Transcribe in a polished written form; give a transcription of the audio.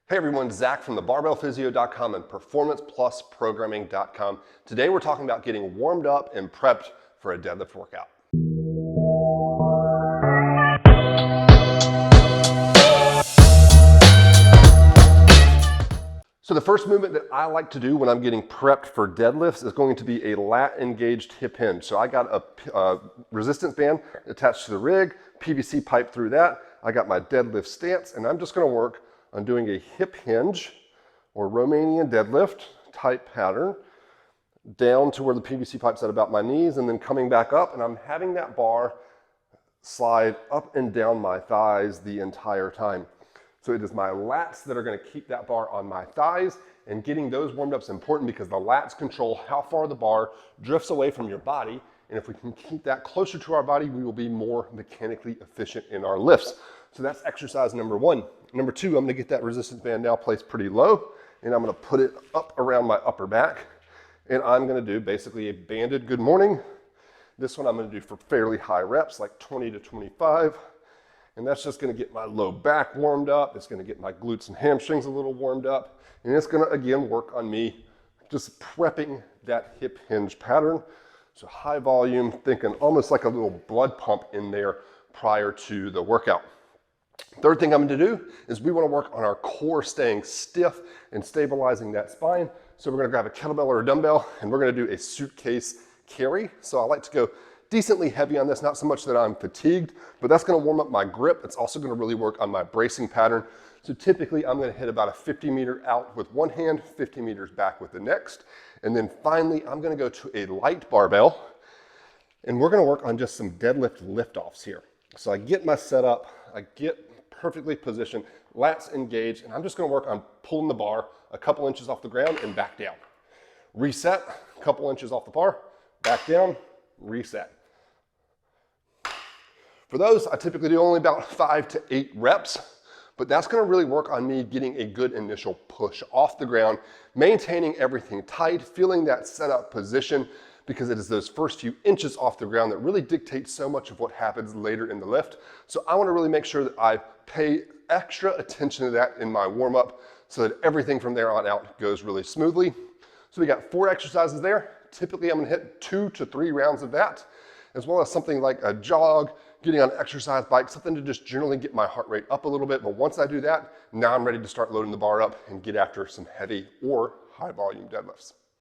Hey everyone, Zach from thebarbellphysio.com and performanceplusprogramming.com. Today we're talking about getting warmed up and prepped for a deadlift workout. So the first movement that I like to do when I'm getting prepped for deadlifts is going to be a lat engaged hip hinge. So I got a resistance band attached to the rig, PVC pipe through that. I got my deadlift stance, and I'm just going to work on doing a hip hinge or Romanian deadlift type pattern down to where the PVC pipe's at about my knees, and then coming back up, and I'm having that bar slide up and down my thighs the entire time. So it is my lats that are going to keep that bar on my thighs, and getting those warmed up is important because the lats control how far the bar drifts away from your body, and if we can keep that closer to our body, we will be more mechanically efficient in our lifts. So that's exercise number one. Number two, I'm going to get that resistance band now placed pretty low, and I'm going to put it up around my upper back, and I'm going to do basically a banded good morning. This one I'm going to do for fairly high reps, like 20 to 25. And that's just going to get my low back warmed up. It's going to get my glutes and hamstrings a little warmed up. And it's going to, again, work on me just prepping that hip hinge pattern. So high volume, thinking almost like a little blood pump in there prior to the workout. Third thing I'm going to do is we want to work on our core staying stiff and stabilizing that spine. So we're going to grab a kettlebell or a dumbbell, and we're going to do a suitcase carry. So I like to go decently heavy on this, not so much that I'm fatigued, but that's going to warm up my grip. It's also going to really work on my bracing pattern. So typically I'm going to hit about a 50 meter out with one hand, 50 meters back with the next. And then finally, I'm going to go to a light barbell, and we're going to work on just some deadlift liftoffs here. So I get my setup, I get perfectly positioned, lats engaged, and I'm just going to work on pulling the bar a couple inches off the ground and back down. Reset, a couple inches off the bar, back down, reset. For those, I typically do only about 5 to 8 reps, but that's going to really work on me getting a good initial push off the ground, maintaining everything tight, feeling that setup position, because it is those first few inches off the ground that really dictates so much of what happens later in the lift. So I want to really make sure that I pay extra attention to that in my warm-up so that everything from there on out goes really smoothly. So we got 4 exercises there. Typically I'm going to hit 2 to 3 rounds of that, as well as something like a jog, getting on an exercise bike, something to just generally get my heart rate up a little bit. But once I do that, now I'm ready to start loading the bar up and get after some heavy or high volume deadlifts.